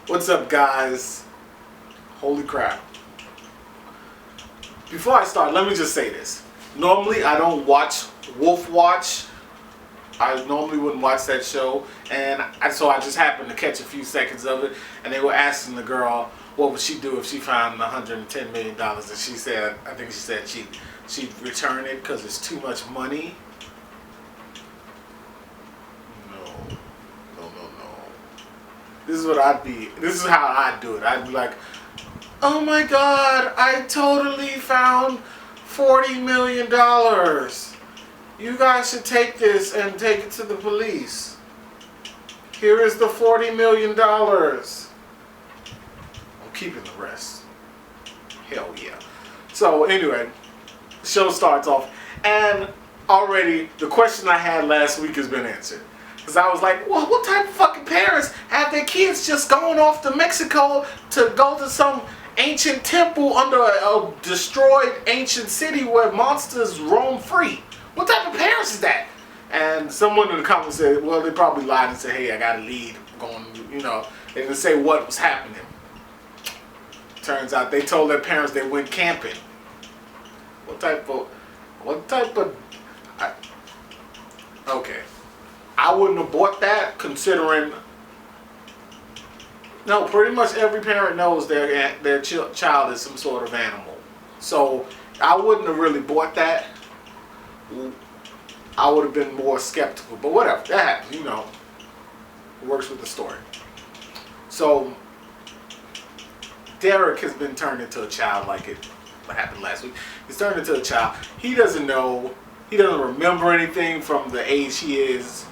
What's up, guys? Holy crap. Before I start, let me just say this. Normally, I don't watch Wolf Watch. I normally wouldn't watch that show. So I just happened to catch a few seconds of it. And they were asking the girl, what would she do if she found $110 million? And she said, I think she said she'd return it because it's too much money. No. This is how I'd do it. I'd be like, oh my God, I totally found $40 million. You guys should take this and take it to the police. Here is the $40 million. I'm keeping the rest. Hell yeah. So anyway, the show starts off, and already the question I had last week has been answered. Because I was like, well, what type of fucking parents have their kids just going off to Mexico to go to some ancient temple under a destroyed ancient city where monsters roam free? What type of parents is that? And someone in the comments said, well, they probably lied and said, hey, I got a lead going, they didn't say what was happening. Turns out they told their parents they went camping. Okay. I wouldn't have bought that, considering, no, pretty much every parent knows their child is some sort of animal. So I wouldn't have really bought that. I would have been more skeptical, but whatever, that happens, it works with the story. So Derek has been turned into a child like it happened last week. He's turned into a child. He doesn't remember anything from the age he is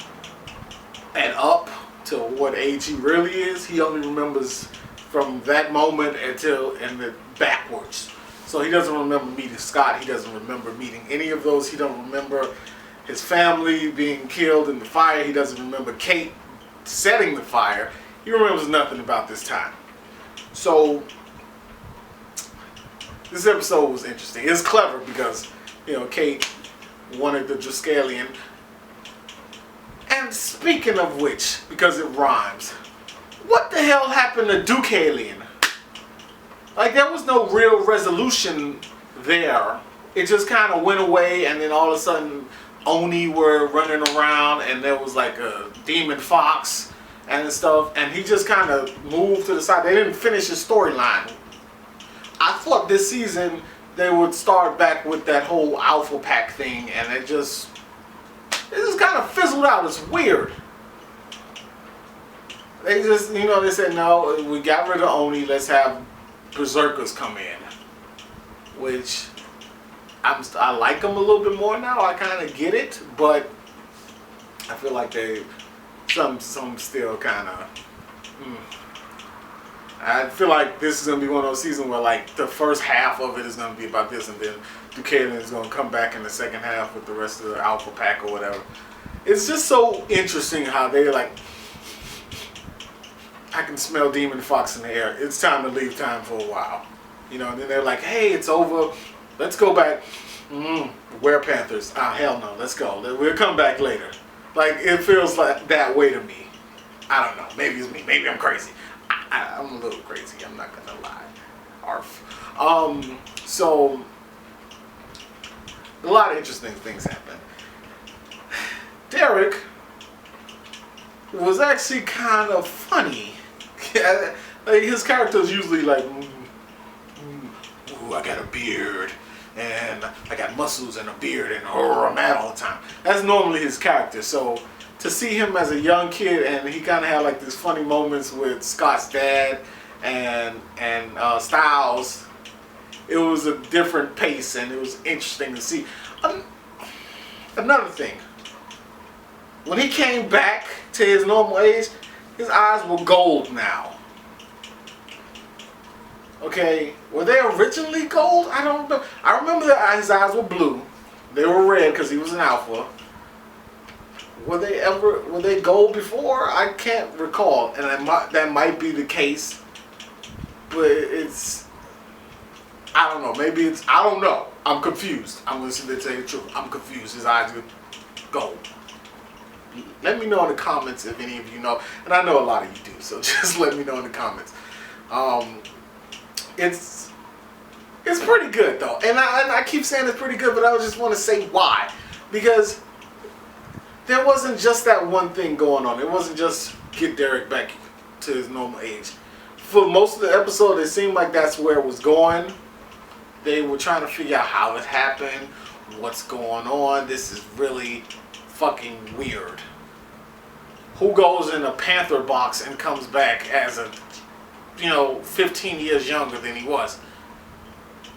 and up to what age he really is. He only remembers from that moment and backwards. So he doesn't remember meeting Scott. He doesn't remember meeting any of those. He don't remember his family being killed in the fire. He doesn't remember Kate setting the fire. He remembers nothing about this time. So this episode was interesting. It's clever because, Kate wanted the Driscallion. And speaking of which, because it rhymes, what the hell happened to Deucalion? Like, there was no real resolution there. It just kind of went away, and then all of a sudden, Oni were running around, and there was like a demon fox and stuff, and he just kind of moved to the side. They didn't finish his storyline. I thought this season they would start back with that whole Alpha Pack thing, and it just kind of fizzled out. It's weird. They just, they said, no, we got rid of Oni, let's have Berserkers come in. Which, I like them a little bit more now. I kind of get it, but I feel like some still kind of, I feel like this is going to be one of those seasons where like the first half of it is going to be about this, and then Deucalion is going to come back in the second half with the rest of the Alpha Pack or whatever. It's just so interesting how they're like, I can smell Demon Fox in the air. It's time to leave time for a while. And then they're like, hey, it's over. Let's go back. Were-Panthers. Hell no. Let's go. We'll come back later. Like, it feels like that way to me. I don't know. Maybe it's me. Maybe I'm crazy. I'm a little crazy. I'm not going to lie. Arf. So, a lot of interesting things happen. Derek was actually kind of funny. Like, his character is usually like, ooh, I got a beard, and I got muscles and a beard, and I'm mad all the time. That's normally his character. So to see him as a young kid, and he kind of had like these funny moments with Scott's dad and Styles, it was a different pace, and it was interesting to see. Another thing, when he came back to his normal age, his eyes were gold now. Okay, were they originally gold? I don't know. I remember that his eyes were blue. They were red because he was an alpha. Were they gold before? I can't recall, and that might be the case. But I don't know. Maybe I don't know. I'm confused. I'm going to tell you the truth. I'm confused. His eyes are gold. let me know in the comments if any of you know, and I know a lot of you do, so just let me know in the comments. It's pretty good though, and I keep saying it's pretty good, but I just want to say why, because there wasn't just that one thing going on. It wasn't just get Derek back to his normal age. For most of the episode, it seemed like that's where it was going. They were trying to figure out how it happened, what's going on. This is really fucking weird. Who goes in a Panther box and comes back as a, 15 years younger than he was?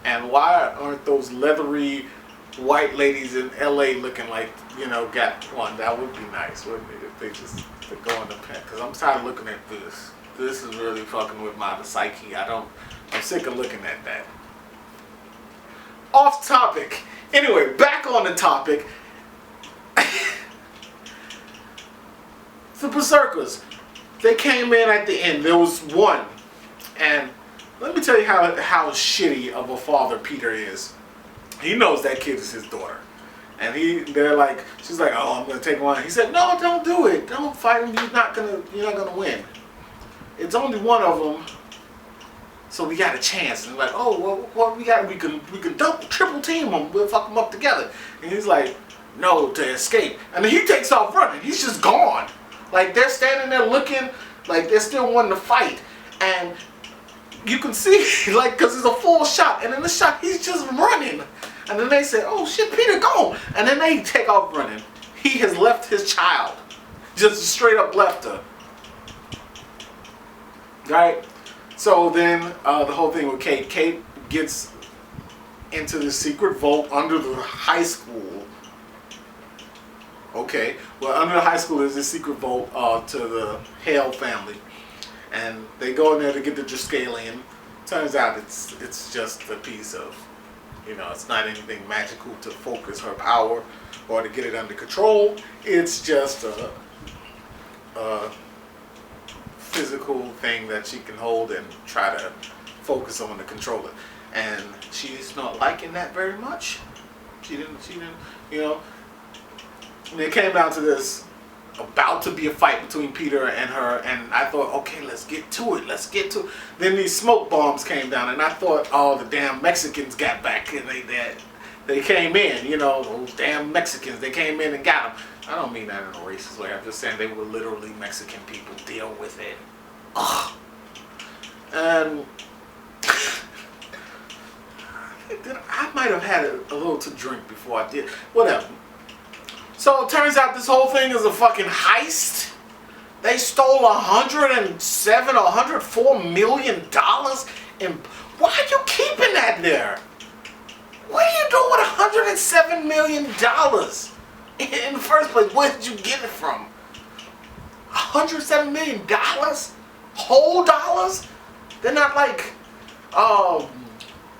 And why aren't those leathery white ladies in LA looking like, got one? That would be nice, wouldn't it, if they just go in the pen? Because I'm tired of looking at this. This is really fucking with my psyche. I'm sick of looking at that. Off topic. Anyway, back on the topic. The Berserkers. They came in at the end. There was one. And let me tell you how shitty of a father Peter is. He knows that kid is his daughter. And she's like, oh, I'm gonna take one. He said, no, don't do it. Don't fight him. You're not gonna win. It's only one of them. So we got a chance. And like, oh, well, we can triple team them. We'll fuck them up together. And he's like, no, to escape. And then he takes off running. He's just gone. Like, they're standing there looking like they're still wanting to fight. And you can see, like, because it's a full shot. And in the shot, he's just running. And then they say, oh, shit, Peter, go. And then they take off running. He has left his child. Just straight up left her. Right? So then the whole thing with Kate. Kate gets into the secret vault under the high school. Okay. Well, under the high school is this secret vault to the Hale family. And they go in there to get the Triskelion. Turns out it's just a piece of, it's not anything magical to focus her power or to get it under control. It's just a physical thing that she can hold and try to focus on to control it. And she's not liking that very much. She didn't, and it came down to this about to be a fight between Peter and her, and I thought, okay, let's get to it. Then these smoke bombs came down, and I thought, oh, the damn Mexicans got back, and they came in, those damn Mexicans, they came in and got them. I don't mean that in a racist way, I'm just saying they were literally Mexican people. Deal with it. Ugh. And I might have had a little to drink before I did. Whatever. So it turns out this whole thing is a fucking heist. They stole $107 or $104 million. And why are you keeping that there? What are you doing with $107 million in the first place? Where did you get it from? $107 million? Whole dollars? They're not like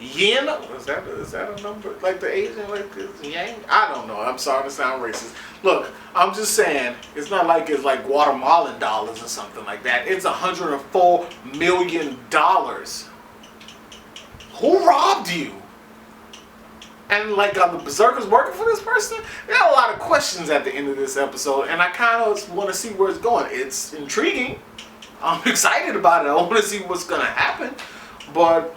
yen? Is that a number? Like the Asian, like yang? I don't know. I'm sorry to sound racist. Look, I'm just saying, it's not like it's like Guatemalan dollars or something like that. It's $104 million. Who robbed you? And like, are the Berserkers working for this person? There are a lot of questions at the end of this episode, and I kind of want to see where it's going. It's intriguing. I'm excited about it. I want to see what's going to happen. But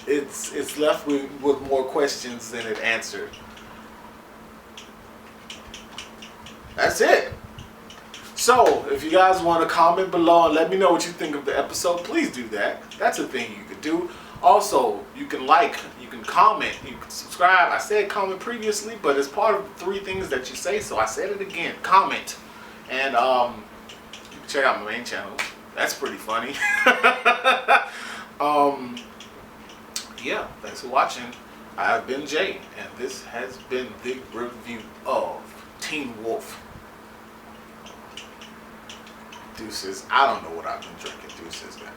it's left with more questions than it answered. That's it. So, if you guys want to comment below and let me know what you think of the episode, please do that. That's a thing you could do. Also, you can like, you can comment, you can subscribe. I said comment previously, but it's part of the 3 things that you say, so I said it again. Comment. And you can check out my main channel. That's pretty funny. Yeah, thanks for watching. I've been Jay, and this has been the review of Teen Wolf. Deuces. I don't know what I've been drinking. Deuces, guys.